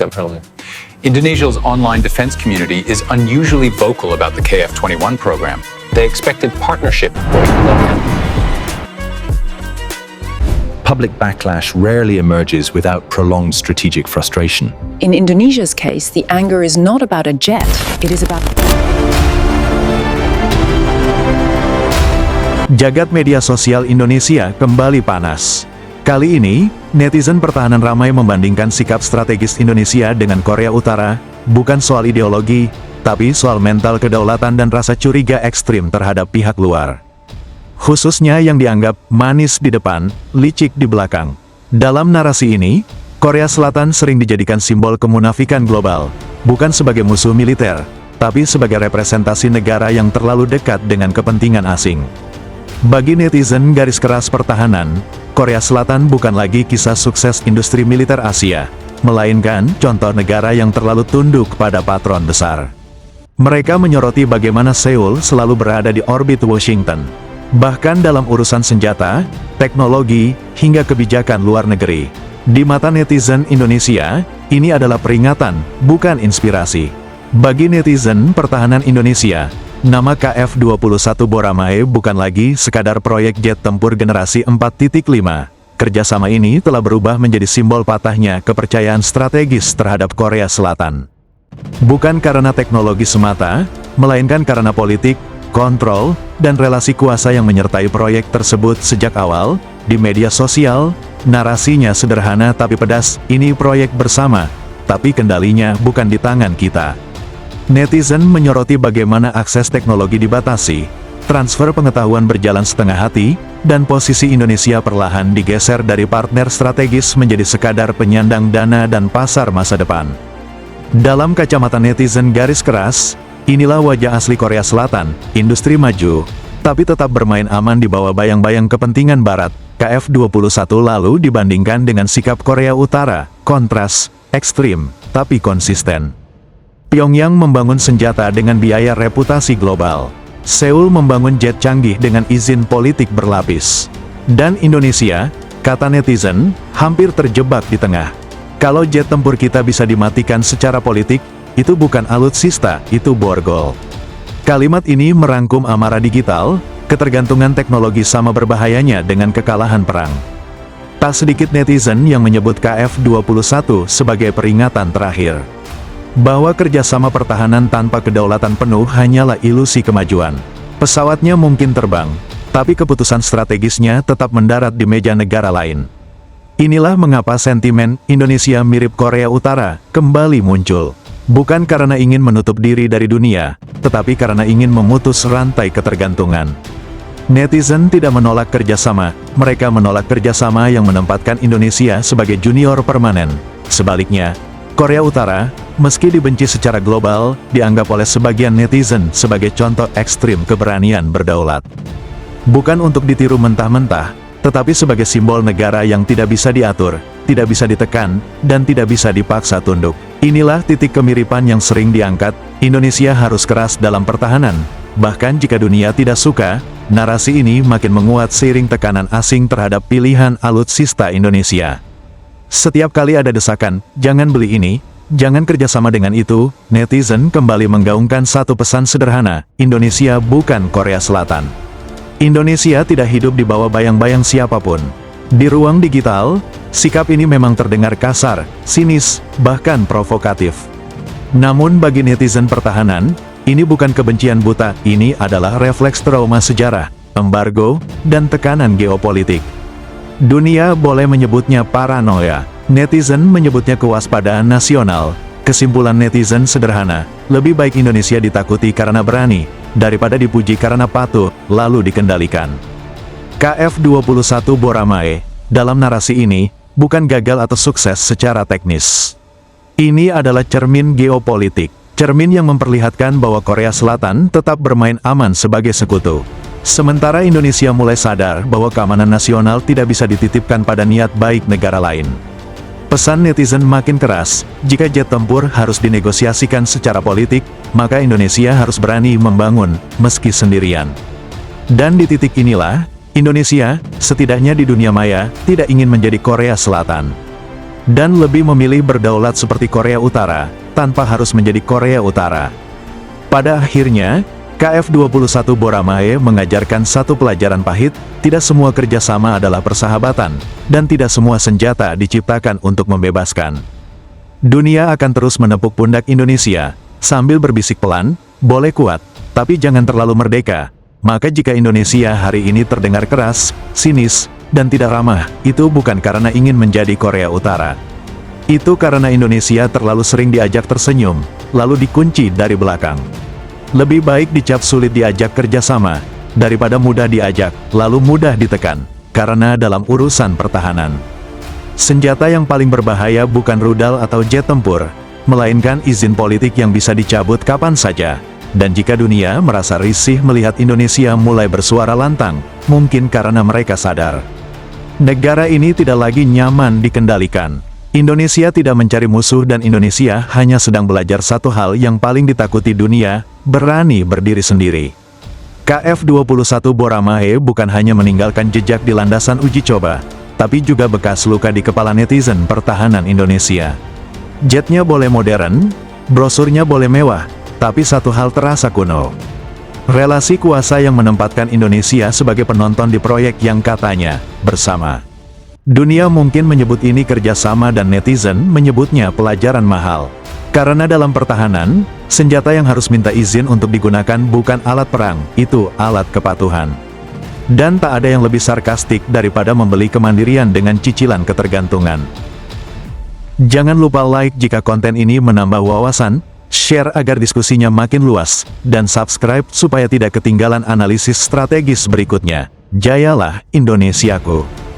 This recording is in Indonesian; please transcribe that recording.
Definitely. Indonesia's online defense community is unusually vocal about the KF-21 program. They expected partnership. Public backlash rarely emerges without prolonged strategic frustration. In Indonesia's case, the anger is not about a jet, it is about... Jagat media sosial Indonesia kembali panas. Kali ini, netizen pertahanan ramai membandingkan sikap strategis Indonesia dengan Korea Utara, bukan soal ideologi, tapi soal mental kedaulatan dan rasa curiga ekstrim terhadap pihak luar. Khususnya yang dianggap manis di depan, licik di belakang. Dalam narasi ini, Korea Selatan sering dijadikan simbol kemunafikan global, bukan sebagai musuh militer, tapi sebagai representasi negara yang terlalu dekat dengan kepentingan asing. Bagi netizen garis keras pertahanan, Korea Selatan bukan lagi kisah sukses industri militer Asia, melainkan contoh negara yang terlalu tunduk pada patron besar. Mereka menyoroti bagaimana Seoul selalu berada di orbit Washington, bahkan dalam urusan senjata, teknologi, hingga kebijakan luar negeri. Di mata netizen Indonesia, ini adalah peringatan, bukan inspirasi. Bagi netizen pertahanan Indonesia, nama KF-21 Boramae bukan lagi sekadar proyek jet tempur generasi 4.5. Kerjasama ini telah berubah menjadi simbol patahnya kepercayaan strategis terhadap Korea Selatan. Bukan karena teknologi semata, melainkan karena politik, kontrol, dan relasi kuasa yang menyertai proyek tersebut sejak awal. Di media sosial, narasinya sederhana tapi pedas, ini proyek bersama, tapi kendalinya bukan di tangan kita. Netizen menyoroti bagaimana akses teknologi dibatasi, transfer pengetahuan berjalan setengah hati, dan posisi Indonesia perlahan digeser dari partner strategis menjadi sekadar penyandang dana dan pasar masa depan. Dalam kacamata netizen garis keras, inilah wajah asli Korea Selatan, industri maju, tapi tetap bermain aman di bawah bayang-bayang kepentingan Barat. KF-21 lalu dibandingkan dengan sikap Korea Utara, kontras, ekstrim, tapi konsisten. Pyongyang membangun senjata dengan biaya reputasi global. Seoul membangun jet canggih dengan izin politik berlapis. Dan Indonesia, kata netizen, hampir terjebak di tengah. Kalau jet tempur kita bisa dimatikan secara politik, itu bukan alutsista, itu borgol. Kalimat ini merangkum amarah digital, ketergantungan teknologi sama berbahayanya dengan kekalahan perang. Tak sedikit netizen yang menyebut KF-21 sebagai peringatan terakhir. Bahwa kerjasama pertahanan tanpa kedaulatan penuh hanyalah ilusi kemajuan. Pesawatnya mungkin terbang, tapi keputusan strategisnya tetap mendarat di meja negara lain. Inilah mengapa sentimen Indonesia mirip Korea Utara kembali muncul. Bukan karena ingin menutup diri dari dunia, tetapi karena ingin memutus rantai ketergantungan. Netizen tidak menolak kerjasama, mereka menolak kerjasama yang menempatkan Indonesia sebagai junior permanen. Sebaliknya, Korea Utara, meski dibenci secara global, dianggap oleh sebagian netizen sebagai contoh ekstrim keberanian berdaulat. Bukan untuk ditiru mentah-mentah, tetapi sebagai simbol negara yang tidak bisa diatur, tidak bisa ditekan, dan tidak bisa dipaksa tunduk. Inilah titik kemiripan yang sering diangkat, Indonesia harus keras dalam pertahanan. Bahkan jika dunia tidak suka, narasi ini makin menguat seiring tekanan asing terhadap pilihan alutsista Indonesia. Setiap kali ada desakan, jangan beli ini, jangan kerjasama dengan itu, netizen kembali menggaungkan satu pesan sederhana, Indonesia bukan Korea Selatan. Indonesia tidak hidup di bawah bayang-bayang siapapun. Di ruang digital, sikap ini memang terdengar kasar, sinis, bahkan provokatif. Namun bagi netizen pertahanan, ini bukan kebencian buta, ini adalah refleks trauma sejarah, embargo, dan tekanan geopolitik. Dunia boleh menyebutnya paranoia, netizen menyebutnya kewaspadaan nasional. Kesimpulan netizen sederhana, lebih baik Indonesia ditakuti karena berani, daripada dipuji karena patuh, lalu dikendalikan. KF-21 Boramae, dalam narasi ini, bukan gagal atau sukses secara teknis. Ini adalah cermin geopolitik, cermin yang memperlihatkan bahwa Korea Selatan tetap bermain aman sebagai sekutu. Sementara Indonesia mulai sadar bahwa keamanan nasional tidak bisa dititipkan pada niat baik negara lain. Pesan netizen makin keras, jika jet tempur harus dinegosiasikan secara politik, maka Indonesia harus berani membangun, meski sendirian. Dan di titik inilah, Indonesia, setidaknya di dunia maya, tidak ingin menjadi Korea Selatan. dan lebih memilih berdaulat seperti Korea Utara, tanpa harus menjadi Korea Utara. Pada akhirnya, KF-21 Boramae mengajarkan satu pelajaran pahit, tidak semua kerjasama adalah persahabatan, dan tidak semua senjata diciptakan untuk membebaskan. Dunia akan terus menepuk pundak Indonesia, sambil berbisik pelan, boleh kuat, tapi jangan terlalu merdeka. Maka jika Indonesia hari ini terdengar keras, sinis, dan tidak ramah, itu bukan karena ingin menjadi Korea Utara. Itu karena Indonesia terlalu sering diajak tersenyum, lalu dikunci dari belakang. Lebih baik dicap sulit diajak kerjasama, daripada mudah diajak, lalu mudah ditekan, karena dalam urusan pertahanan. Senjata yang paling berbahaya bukan rudal atau jet tempur, melainkan izin politik yang bisa dicabut kapan saja. Dan jika dunia merasa risih melihat Indonesia mulai bersuara lantang, mungkin karena mereka sadar negara ini tidak lagi nyaman dikendalikan. Indonesia tidak mencari musuh dan Indonesia hanya sedang belajar satu hal yang paling ditakuti dunia, berani berdiri sendiri. KF-21 Boramae bukan hanya meninggalkan jejak di landasan uji coba, tapi juga bekas luka di kepala netizen pertahanan Indonesia. Jetnya boleh modern, brosurnya boleh mewah, tapi satu hal terasa kuno. Relasi kuasa yang menempatkan Indonesia sebagai penonton di proyek yang katanya bersama. Dunia mungkin menyebut ini kerjasama dan netizen menyebutnya pelajaran mahal. Karena dalam pertahanan, senjata yang harus minta izin untuk digunakan bukan alat perang, itu alat kepatuhan. Dan tak ada yang lebih sarkastik daripada membeli kemandirian dengan cicilan ketergantungan. Jangan lupa like jika konten ini menambah wawasan, share agar diskusinya makin luas, dan subscribe supaya tidak ketinggalan analisis strategis berikutnya. Jayalah Indonesiaku!